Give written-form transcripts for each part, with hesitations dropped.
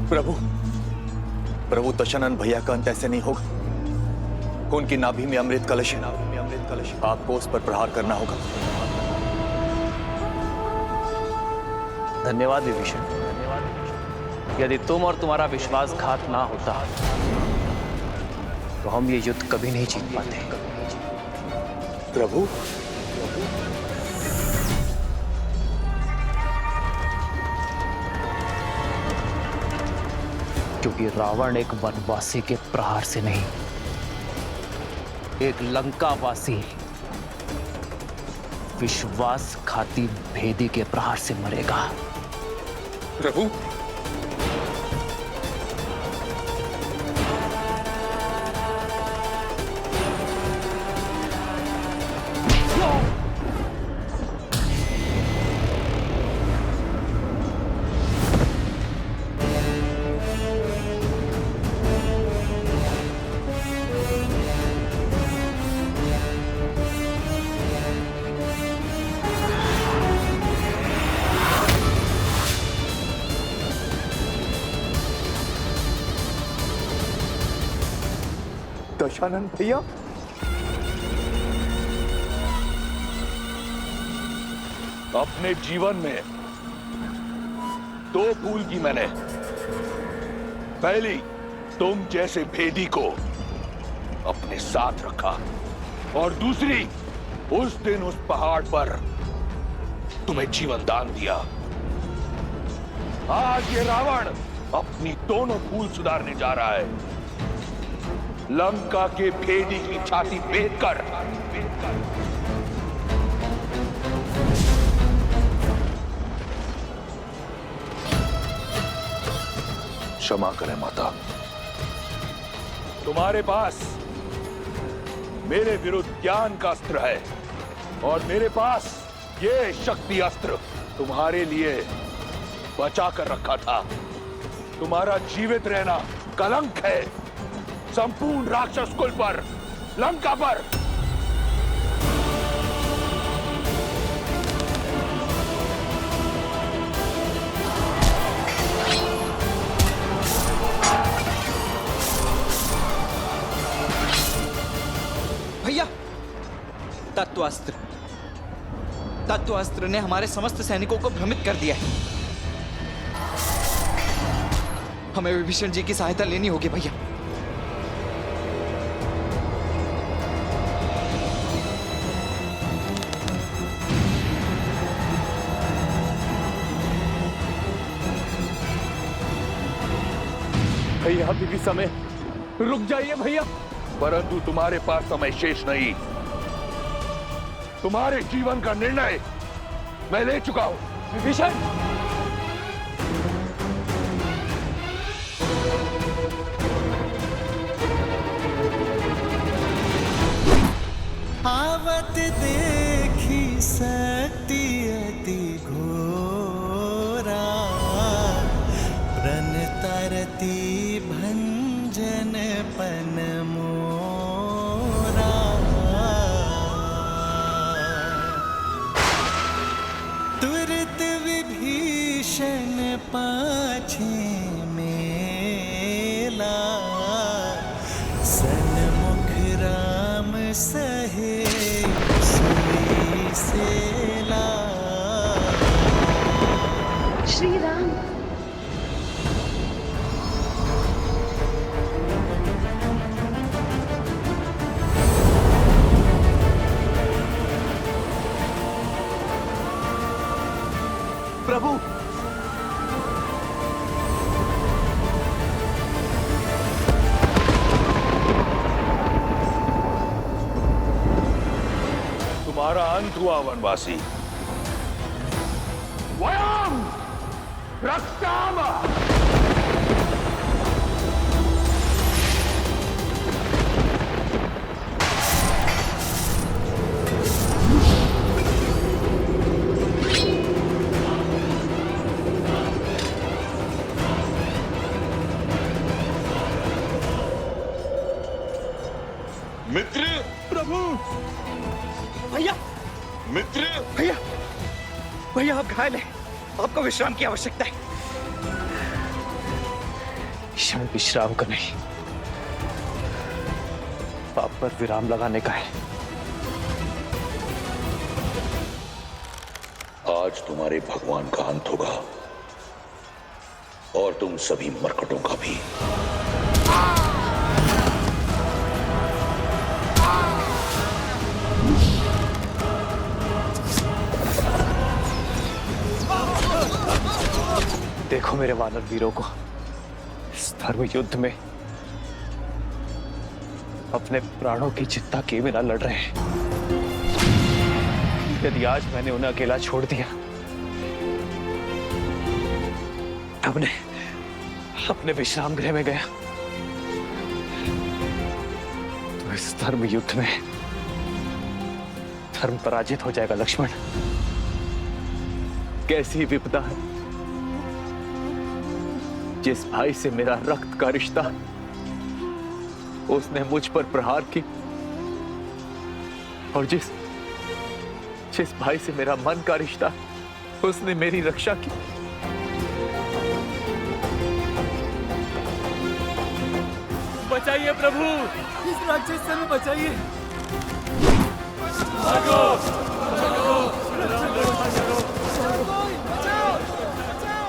प्रभु, प्रभु दशानन भैया का अंत ऐसे नहीं होगा। उनकी नाभि में अमृत कलश है, आपको उस पर प्रहार करना होगा। धन्यवाद विभीषण। यदि तुम और तुम्हारा विश्वासघात ना होता तो हम ये युद्ध कभी नहीं जीत पाते। प्रभु, क्योंकि रावण एक वनवासी के प्रहार से नहीं, एक लंकावासी विश्वासघाती भेदी के प्रहार से मरेगा। प्रभु, दशानन भैया, अपने जीवन में दो भूल की मैंने। पहली, तुम जैसे भेदी को अपने साथ रखा, और दूसरी, उस दिन उस पहाड़ पर तुम्हें जीवन दान दिया। आज ये रावण अपनी दोनों भूल सुधारने जा रहा है। लंका के भेदी की छाती भेद कर क्षमा करें माता। तुम्हारे पास मेरे विरुद्ध ज्ञान का अस्त्र है, और मेरे पास ये शक्ति अस्त्र तुम्हारे लिए बचा कर रखा था। तुम्हारा जीवित रहना कलंक है संपूर्ण राक्षस कुल पर, लंका पर। भैया, तत्वास्त्र, तत्वास्त्र ने हमारे समस्त सैनिकों को भ्रमित कर दिया है। हमें विभीषण जी की सहायता लेनी होगी भैया। भैया अभी भी समय, रुक जाइए भैया। परंतु तुम्हारे पास समय शेष नहीं। तुम्हारे जीवन का निर्णय मैं ले चुका हूं। विभीषण, आवत देखी शक्ति अति घोरा, प्रण तरती भंजन पन मोरा। तुरत विभीषण पाछे मेला, सन्मुख राम सहे सुई सेला। श्री राम, प्रभु, तुम्हारा अंत हुआ वनवासी। वयम रक्षामः। मित्र, प्रभु, भैया, मित्र, भैया, भैया आप घायल हैं, आपको विश्राम की आवश्यकता है। क्षण विश्राम का नहीं, पाप पर विराम लगाने का है। आज तुम्हारे भगवान का अंत होगा और तुम सभी मरकटों का भी। देखो मेरे वानर वीरों को इस धर्म युद्ध में अपने प्राणों की चिंता किए बिना लड़ रहे हैं। यदि आज मैंने उन्हें अकेला छोड़ दिया, अपने विश्राम गृह में गया, तो इस धर्म युद्ध में धर्म पराजित हो जाएगा। लक्ष्मण, कैसी विपदा है जिस भाई से मेरा रक्त का रिश्ता, उसने मुझ पर प्रहार की, और जिस भाई से मेरा मन का रिश्ता, उसने मेरी रक्षा की। बचाइए प्रभु, इस राक्षस से हमें बचाइए।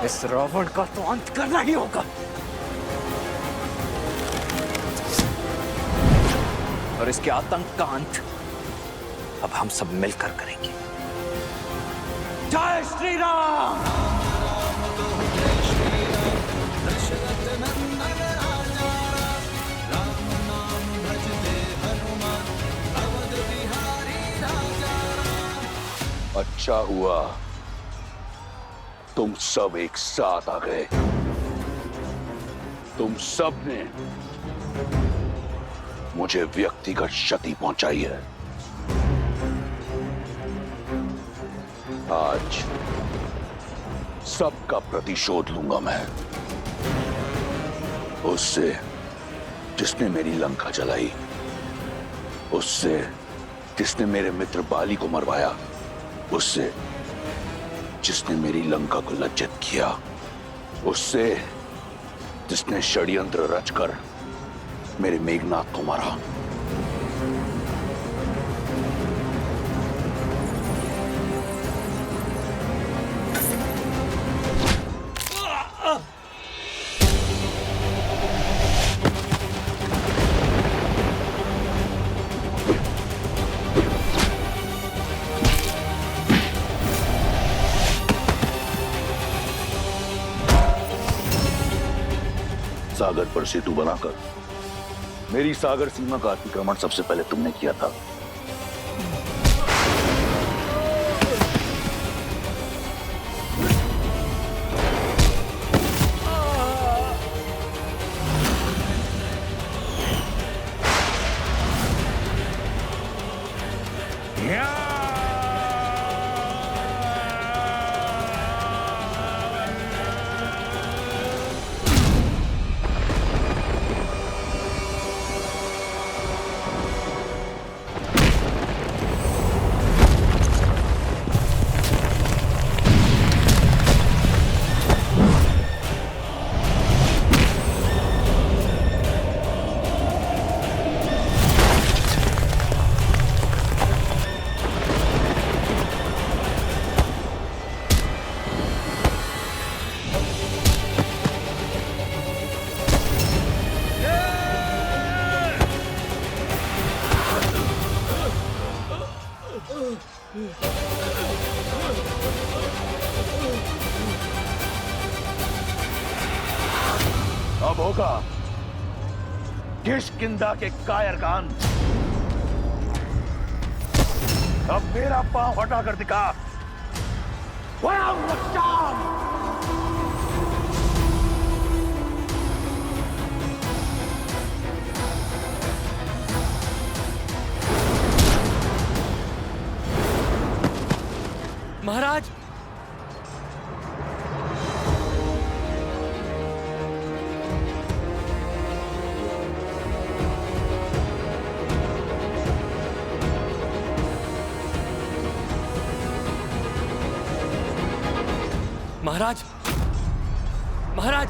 इस रावण का तो अंत करना ही होगा, और इसके आतंक का अंत अब हम सब मिलकर करेंगे। जय श्री राम। अच्छा हुआ तुम सब एक साथ आ गए। तुम सब ने मुझे व्यक्तिगत क्षति पहुंचाई है। आज सबका प्रतिशोध लूंगा मैं, उससे जिसने मेरी लंका जलाई, उससे जिसने मेरे मित्र बाली को मरवाया, उससे जिसने मेरी लंका को लज्जित किया, उससे जिसने षड्यंत्र रचकर मेरे मेघनाथ को मारा। सागर पर सेतु बनाकर मेरी सागर सीमा का अतिक्रमण सबसे पहले तुमने किया था। अब होगा किष्किंधा के कायर का अंत। अब मेरा पांव हटाकर दिखा। महाराज, महाराज, महाराज,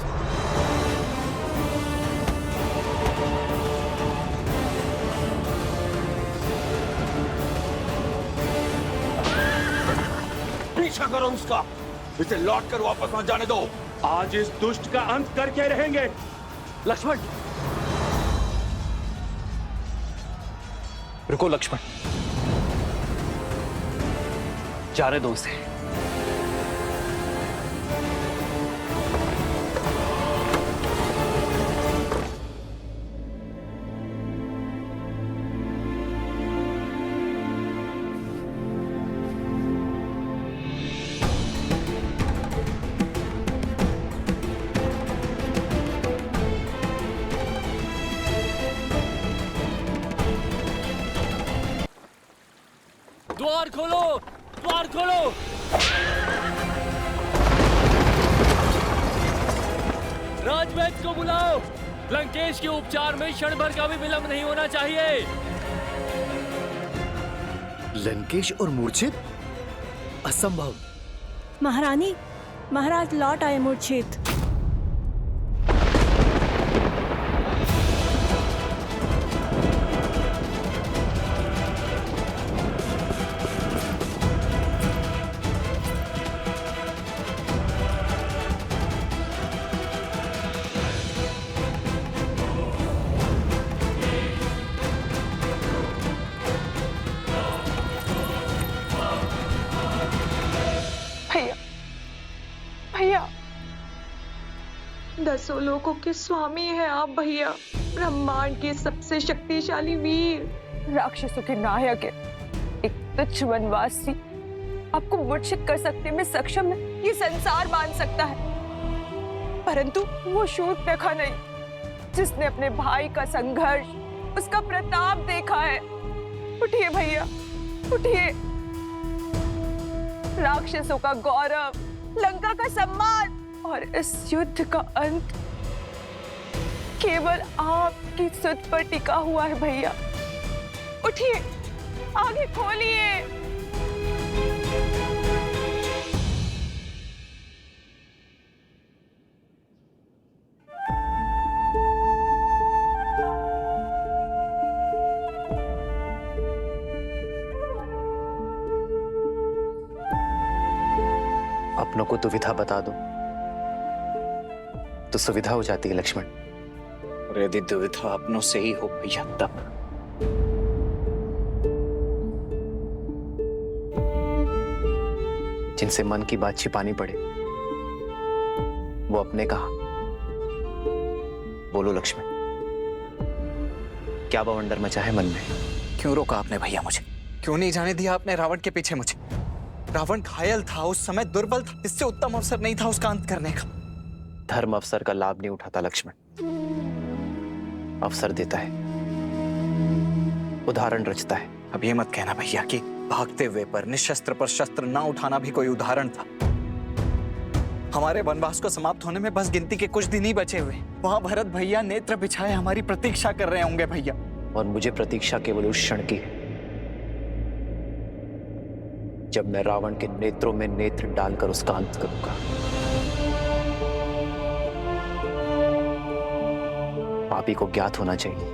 पीछा करो उसका। इसे लौट कर वापस मत जाने दो। आज इस दुष्ट का अंत करके रहेंगे। लक्ष्मण, रुको लक्ष्मण, जाने दो उसे। द्वार खोलो, द्वार खोलो। राजवैद्य को बुलाओ। लंकेश के उपचार में क्षण भर का भी विलंब नहीं होना चाहिए। लंकेश और मूर्छित? असंभव। महारानी, महाराज लौट आए मूर्छित। भैया, भैया, दसों लोकों के स्वामी हैं आप भैया। ब्रह्मांड के सबसे शक्तिशाली वीर, राक्षसों के नायक है। एक तुच्छ वनवासी आपको मूर्छित कर सकने में सक्षम है, ये संसार मान सकता है। परंतु वो शूर्पणखा नहीं, जिसने अपने भाई का संघर्ष, उसका प्रताप देखा है। उठिए भैया, उठिए। राक्षसों का गौरव, लंका का सम्मान और इस युद्ध का अंत केवल आपकी सुध पर टिका हुआ है भैया। उठिए, आगे खोलिए। अपनों को दुविधा बता दो तो सुविधा हो जाती है लक्ष्मण। और यदि दुविधा अपनों से ही हो भैया तब? जिनसे मन की बात छिपानी पड़े वो अपने कहा। बोलो लक्ष्मण, क्या बवंडर मचा है मन में? क्यों रोका आपने भैया मुझे? क्यों नहीं जाने दिया आपने रावण के पीछे मुझे? रावण घायल था, उस समय दुर्बल था, इससे उत्तम अवसर नहीं था उसका अंत करने का। धर्म अवसर का लाभ नहीं उठाता लक्ष्मण, अवसर देता है, उदाहरण रचता है। अब ये मत कहना भैया कि भागते हुए पर निशस्त्र पर शस्त्र ना उठाना भी कोई उदाहरण था। हमारे वनवास को समाप्त होने में बस गिनती के कुछ दिन ही बचे हुए। वहां भरत भैया नेत्र बिछाए हमारी प्रतीक्षा कर रहे होंगे भैया। और मुझे प्रतीक्षा केवल उस क्षण की है जब मैं रावण के नेत्रों में नेत्र डालकर उसका अंत करूंगा। पापी को ज्ञात होना चाहिए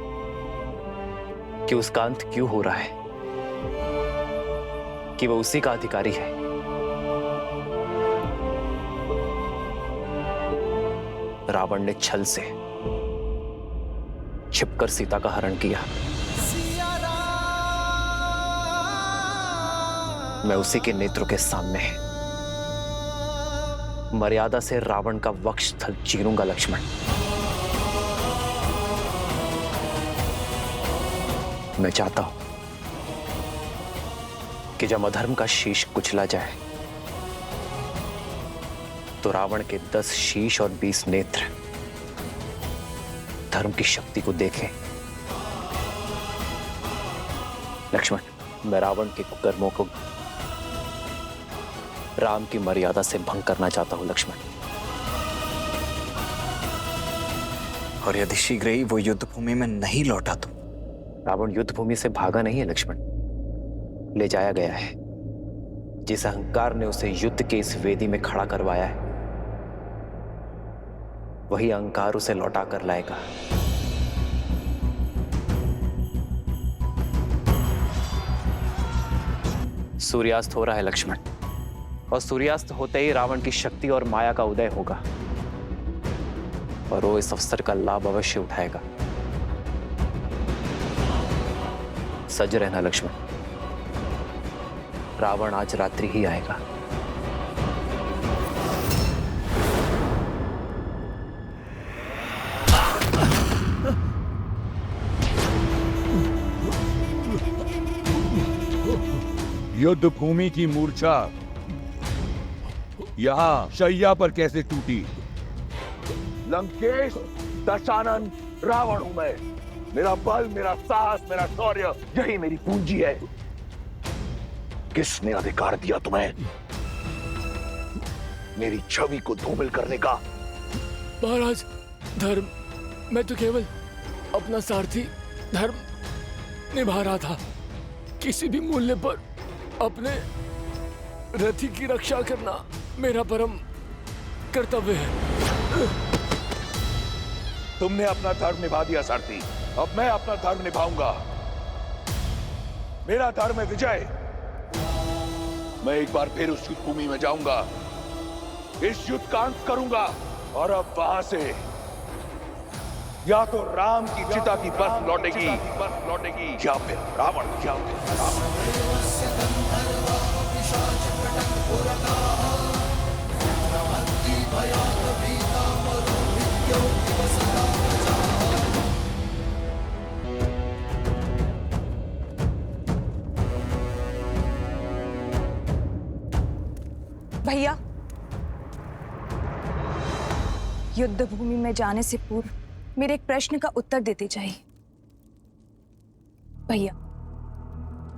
कि उसका अंत क्यों हो रहा है, कि वह उसी का अधिकारी है। रावण ने छल से छिपकर सीता का हरण किया। मैं उसी के नेत्रों के सामने मर्यादा से रावण का वक्षस्थल चीरूंगा लक्ष्मण। मैं चाहता हूं कि जब अधर्म का शीश कुचला जाए तो रावण के 10 शीश और 20 नेत्र धर्म की शक्ति को देखें। लक्ष्मण, मैं रावण के कुकर्मों को राम की मर्यादा से भंग करना चाहता हूं लक्ष्मण। और यदि शीघ्र ही वो युद्ध भूमि में नहीं लौटा तो? रावण युद्ध भूमि से भागा नहीं है लक्ष्मण, ले जाया गया है। जिस अहंकार ने उसे युद्ध के इस वेदी में खड़ा करवाया है वही अहंकार उसे लौटा कर लाएगा। सूर्यास्त हो रहा है लक्ष्मण, और सूर्यास्त होते ही रावण की शक्ति और माया का उदय होगा और वो इस अवसर का लाभ अवश्य उठाएगा। सज रहना लक्ष्मण, रावण आज रात्रि ही आएगा। युद्ध भूमि की मूर्छा यहाँ शैया पर कैसे टूटी? लंकेश दशानन रावण हूं मैं। मेरा बल, मेरा साहस, मेरा शौर्य, यही मेरी पूंजी है। किसने अधिकार दिया तुम्हें मेरी छवि को धूमिल करने का? महाराज, धर्म, मैं तो केवल अपना सारथी धर्म निभा रहा था। किसी भी मूल्य पर अपने रथी की रक्षा करना मेरा परम कर्तव्य है। तुमने अपना धर्म निभा दिया सारथी, अब मैं अपना धर्म निभाऊंगा। मेरा धर्म है विजय। मैं एक बार फिर उस युद्ध भूमि में जाऊंगा, इस युद्ध का अंत करूंगा और अब वहां से या तो राम की चिता की बस लौटेगी या फिर रावण भैया, युद्ध भूमि में जाने से पूर्व मेरे एक प्रश्न का उत्तर देते जाइए। भैया,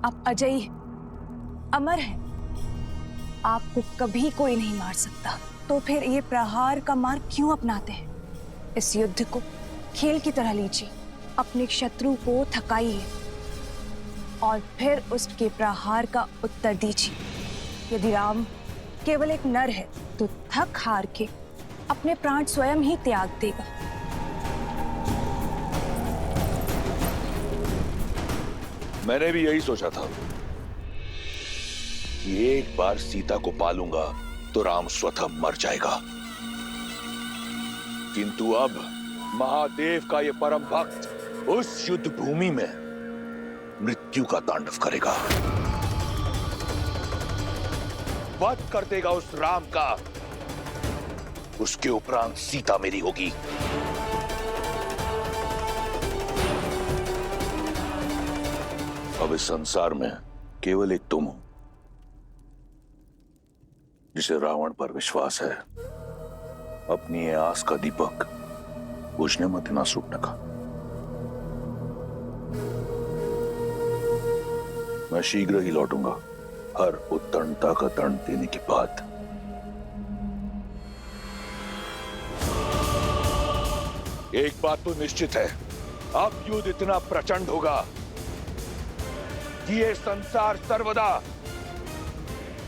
आप अजयी हैं, अमर हैं, आपको कभी कोई नहीं मार सकता, तो फिर ये प्रहार का मार्ग क्यों अपनाते हैं? इस युद्ध को खेल की तरह लीजिए, अपने शत्रु को थकाइए और फिर उसके प्रहार का उत्तर दीजिए। यदि राम केवल एक नर है तो थक हार के अपने प्राण स्वयं ही त्याग देगा। मैंने भी यही सोचा था कि एक बार सीता को पालूंगा तो राम स्वतः मर जाएगा, किंतु अब महादेव का ये परम भक्त उस युद्ध भूमि में मृत्यु का तांडव करेगा, वध कर देगा उस राम का। उसके उपरांत सीता मेरी होगी। अब इस संसार में केवल एक तुम हो जिसे रावण पर विश्वास है। अपनी ये आस का दीपक बुझने मत देना सूखने का। मैं शीघ्र ही लौटूंगा, हर उत्तंडता का दंड देने के बाद। एक बात तो निश्चित है, अब युद्ध इतना प्रचंड होगा कि ये संसार सर्वदा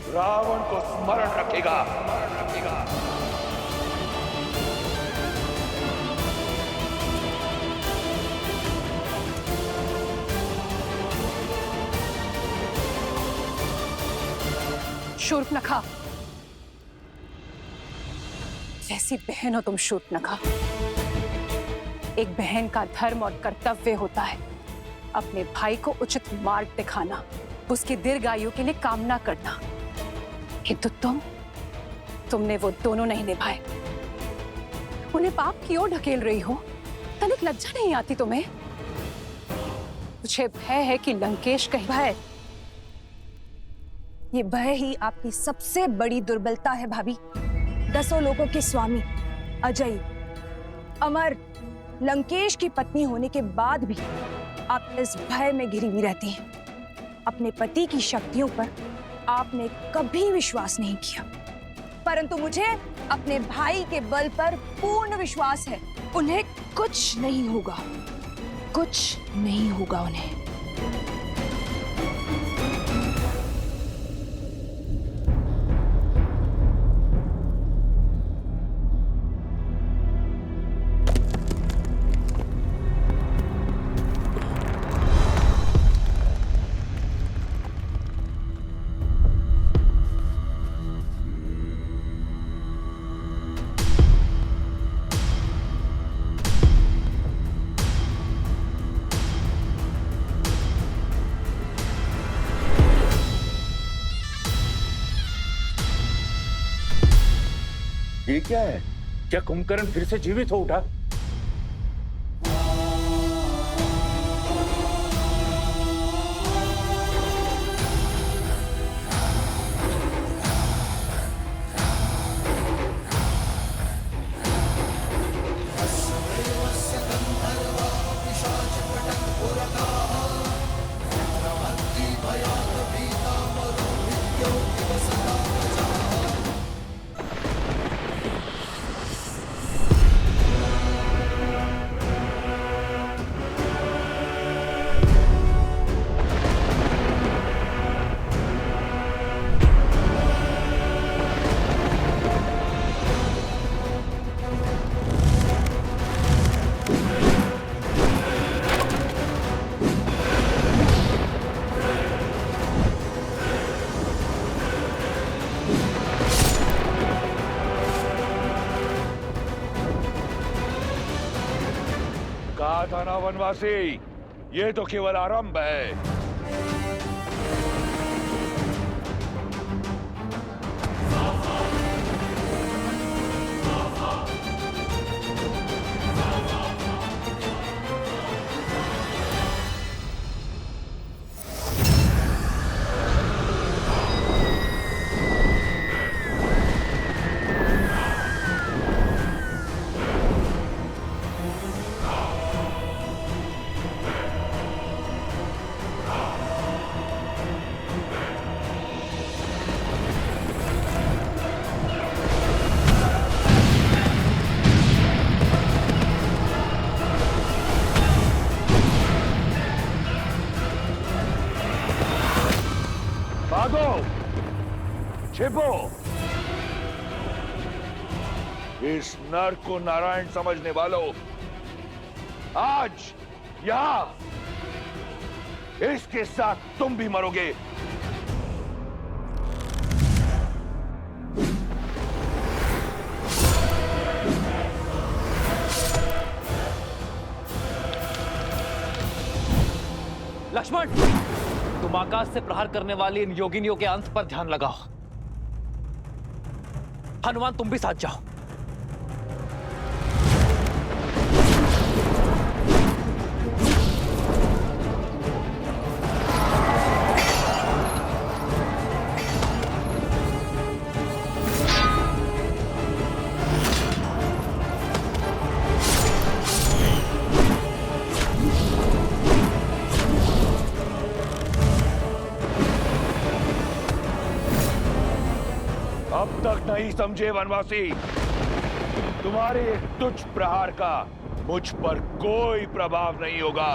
रावण को स्मरण रखेगा। शूर्पणखा, जैसी बहन हो तुम शूर्पणखा। एक बहन का धर्म और कर्तव्य होता है अपने भाई को उचित मार्ग दिखाना, उसकी दीर्घायु के लिए कामना करना, किंतु तुमने वो दोनों नहीं निभाए। उन्हें पाप की ओर ढकेल रही हो, तनिक लज्जा नहीं आती तुम्हें? मुझे भय है कि लंकेश कहीं भय, ये भय ही आपकी सबसे बड़ी दुर्बलता है भाभी। 10 लोगों के स्वामी, अजय, अमर, लंकेश की पत्नी होने के बाद भी आप इस भय में घिरी हुई रहती हैं। अपने पति की शक्तियों पर आपने कभी विश्वास नहीं किया, परंतु मुझे अपने भाई के बल पर पूर्ण विश्वास है। उन्हें कुछ नहीं होगा, कुछ नहीं होगा उन्हें। ये क्या है? क्या कुंभकर्ण फिर से जीवित हो उठा? कहा था ना वनवासी, ये तो केवल आरंभ है। भागो, छिपो। इस नर को नारायण समझने वालों, आज यहां इसके साथ तुम भी मरोगे। लक्ष्मण, तुम आकाश से प्रहार करने वाली इन योगिनियों के अंत पर ध्यान लगाओ। हनुमान, तुम भी साथ जाओ। अब तक नहीं समझे वनवासी, तुम्हारे एक तुच्छ प्रहार का मुझ पर कोई प्रभाव नहीं होगा।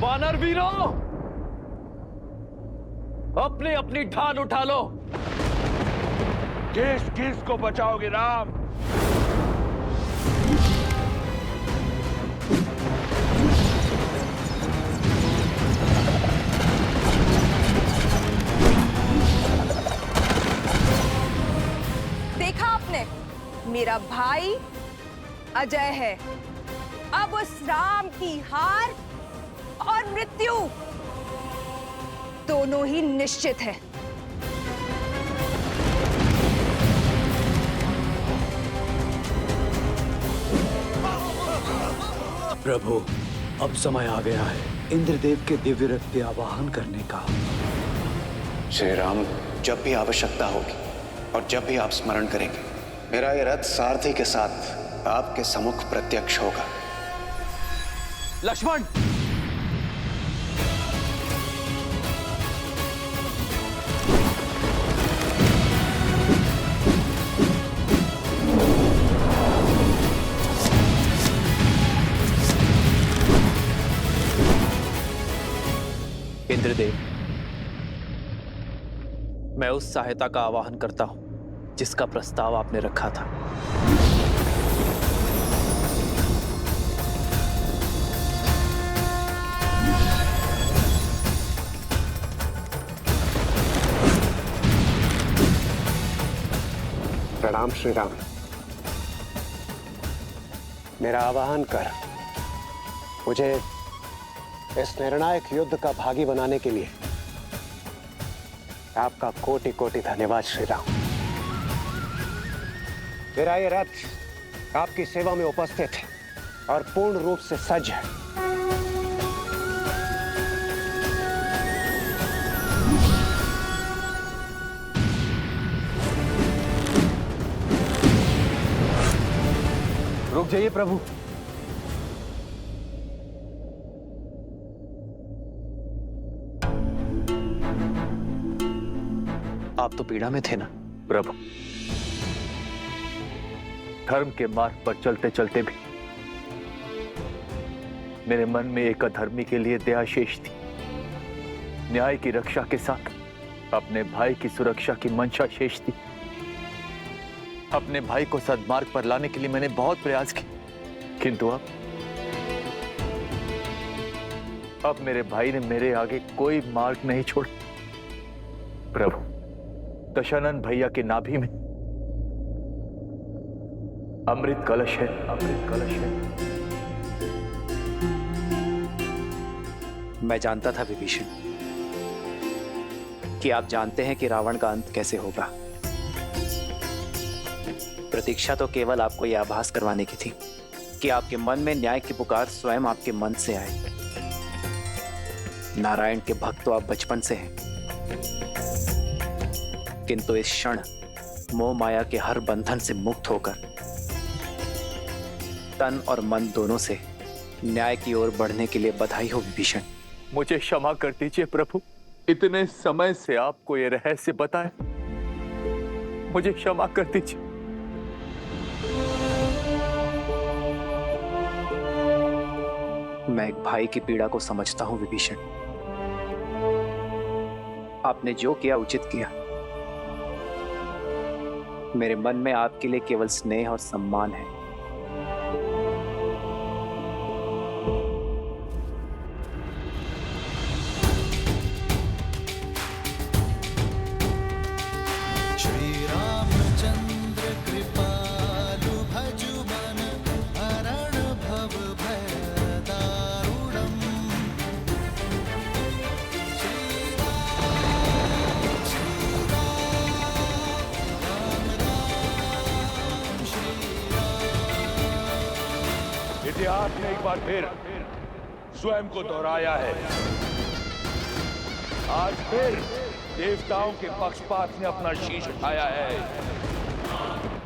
वानर वीरों, अपनी अपनी ढाल उठा लो। किस किस को बचाओगे राम? देखा आपने, मेरा भाई अजय है। अब उस राम की हार और मृत्यु दोनों ही निश्चित है। प्रभु, अब समय आ गया है इंद्रदेव के दिव्य रथ के आवाहन करने का। श्री राम, जब भी आवश्यकता होगी और जब भी आप स्मरण करेंगे, मेरा ये रथ सारथी के साथ आपके सम्मुख प्रत्यक्ष होगा। लक्ष्मण, इंद्रदेव, मैं उस सहायता का आवाहन करता हूं जिसका प्रस्ताव आपने रखा था। प्रणाम श्री राम। मेरा आवाहन कर मुझे इस निर्णायक युद्ध का भागी बनाने के लिए आपका कोटि कोटि धन्यवाद श्री राम। मेरा ये रथ आपकी सेवा में उपस्थित है और पूर्ण रूप से सज्ज है। रुक जाइए प्रभु। आप तो पीड़ा में थे ना? प्रभु, धर्म के मार्ग पर चलते चलते भी मेरे मन में एक अधर्मी के लिए दया शेष थी। न्याय की रक्षा के साथ अपने भाई की सुरक्षा की मंशा शेष थी। अपने भाई को सद्मार्ग पर लाने के लिए मैंने बहुत प्रयास किए, किंतु अब मेरे भाई ने मेरे आगे कोई मार्ग नहीं छोड़ा। प्रभु, दशानन भैया की नाभि में अमृत कलश है, अमृत कलश है। मैं जानता था विभीषण कि आप जानते हैं कि रावण का अंत कैसे होगा। प्रतीक्षा तो केवल आपको यह आभास करवाने की थी कि आपके मन में न्याय की पुकार स्वयं आपके मन से आए। नारायण के भक्त तो आप बचपन से हैं, किंतु इस क्षण मोह माया के हर बंधन से मुक्त होकर तन और मन दोनों से न्याय की ओर बढ़ने के लिए बधाई हो विभीषण। मुझे क्षमा कर दीजिए प्रभु, इतने समय से आपको ये रहस्य बताया, मुझे क्षमा कर दीजिए। मैं एक भाई की पीड़ा को समझता हूं विभीषण। आपने जो किया उचित किया। मेरे मन में आपके लिए केवल स्नेह और सम्मान है। श्री रामचंद्र कृपालु भजु मन हरण भव भय दारुणम्। श्री राम राम राम श्री राम। इतिहास ने एक बार फिर स्वयं को दोहराया है। आज फिर देवताओं के पक्षपात ने अपना शीश उठाया है।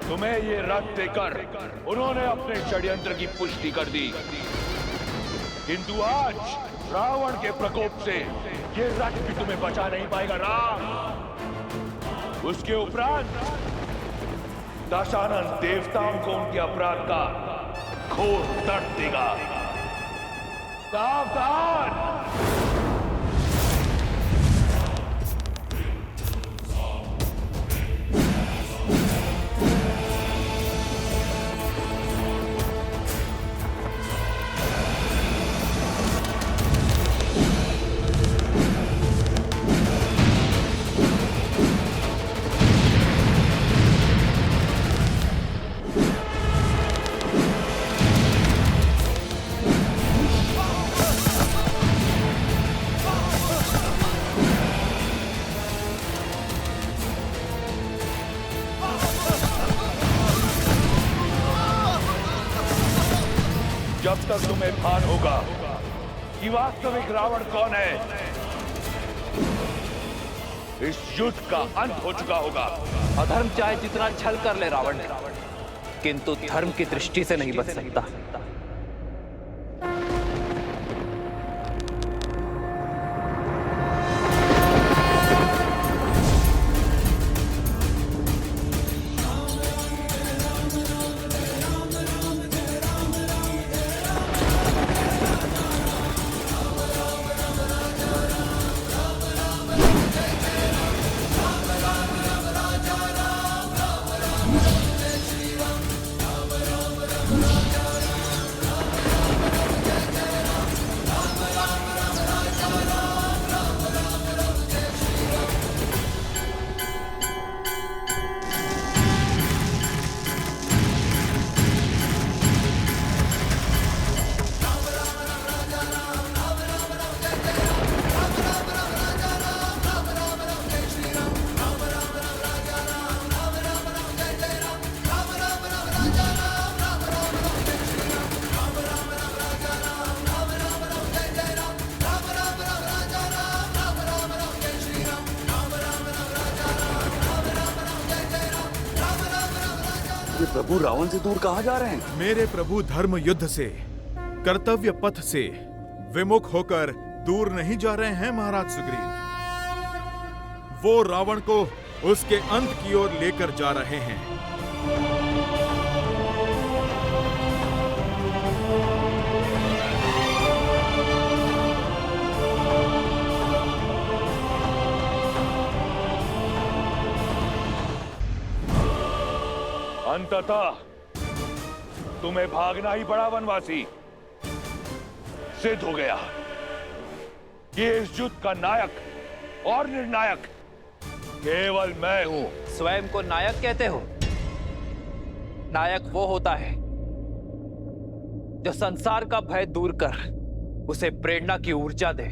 तुम्हें ये रथ देकर उन्होंने अपने षड्यंत्र की पुष्टि कर दी, किंतु आज रावण के प्रकोप से ये रथ भी तुम्हें बचा नहीं पाएगा राम। उसके उपरांत दशानन देवताओं को उनके अपराध का घोर दर्द देगा। सावधान! जब तक तुम्हें भान होगा कि वास्तविक रावण कौन है, इस युद्ध का अंत हो चुका होगा। अधर्म चाहे जितना छल कर ले रावण, किंतु धर्म की दृष्टि से नहीं बच सकता। ये प्रभु रावण से दूर कहाँ जा रहे हैं? मेरे प्रभु धर्म युद्ध से, कर्तव्य पथ से विमुख होकर दूर नहीं जा रहे हैं महाराज सुग्रीव। वो रावण को उसके अंत की ओर लेकर जा रहे हैं। अंततः तुम्हें भागना ही पड़ा वनवासी। सिद्ध हो गया कि इस युद्ध का नायक और निर्णायक केवल मैं हूं। स्वयं को नायक कहते हो? नायक वो होता है जो संसार का भय दूर कर उसे प्रेरणा की ऊर्जा दे,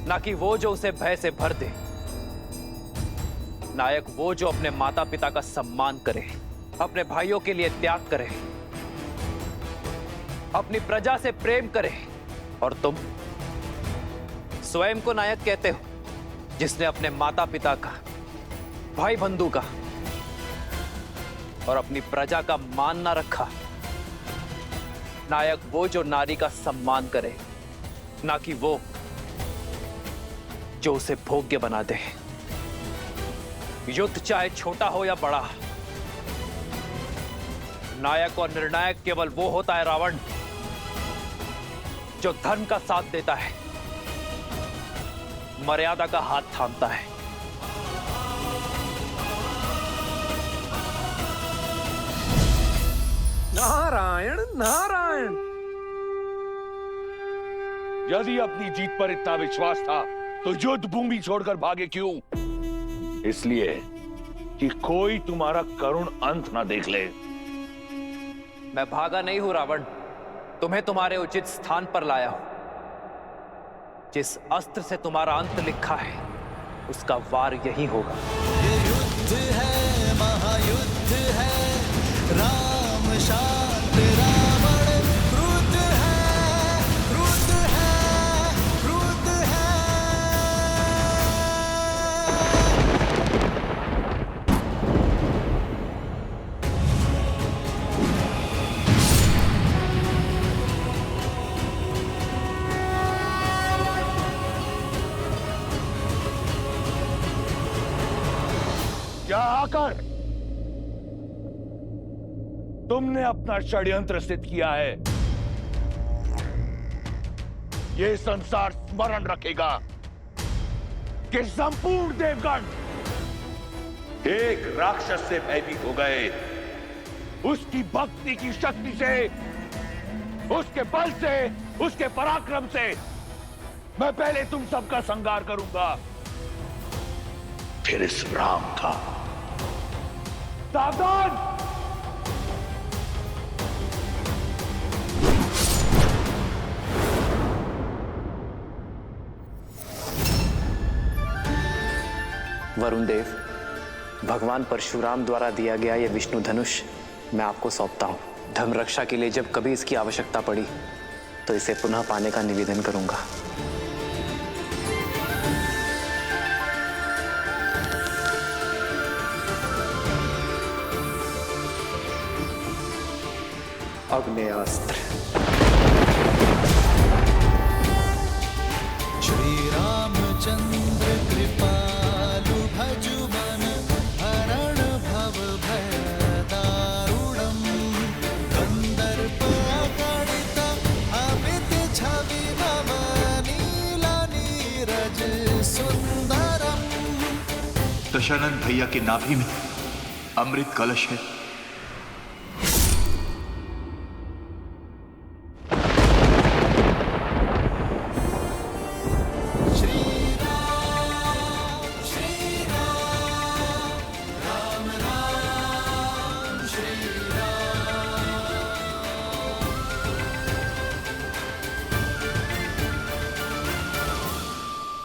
ना कि वो जो उसे भय से भर दे। नायक वो जो अपने माता पिता का सम्मान करे, अपने भाइयों के लिए त्याग करे, अपनी प्रजा से प्रेम करे। और तुम स्वयं को नायक कहते हो जिसने अपने माता पिता का, भाई बंधु का और अपनी प्रजा का मान ना रखा। नायक वो जो नारी का सम्मान करे, ना कि वो जो उसे भोग्य बना दे। युद्ध चाहे छोटा हो या बड़ा, नायक और निर्णायक केवल वो होता है रावण जो धर्म का साथ देता है, मर्यादा का हाथ थामता है। नारायण नारायण। यदि अपनी जीत पर इतना विश्वास था तो युद्ध भूमि छोड़कर भागे क्यों? इसलिए कि कोई तुम्हारा करुण अंत ना देख ले। मैं भागा नहीं हूं रावण, तुम्हें तुम्हारे उचित स्थान पर लाया हूं। जिस अस्त्र से तुम्हारा अंत लिखा है उसका वार यही होगा। ये युद्ध है, महायुद्ध है, राम शांत राम। जाकर तुमने अपना षड्यंत्र सिद्ध किया है। यह संसार स्मरण रखेगा कि संपूर्ण देवगण एक राक्षस से भयभीत हो गए। उसकी भक्ति की शक्ति से, उसके बल से, उसके पराक्रम से मैं पहले तुम सबका संहार करूंगा, फिर इस राम का। सावधान! वरुण देव, भगवान परशुराम द्वारा दिया गया यह विष्णु धनुष मैं आपको सौंपता हूं। धर्म रक्षा के लिए जब कभी इसकी आवश्यकता पड़ी तो इसे पुनः पाने का निवेदन करूंगा। अग्नेयास्त्र। श्री रामचंद्र कृपालु भजुमन हरण भव भय दारुणम कंदर्प अगणित अमित छवि नव नील नीरज सुंदरम। दशानंद भैया की नाभि में अमृत कलश है।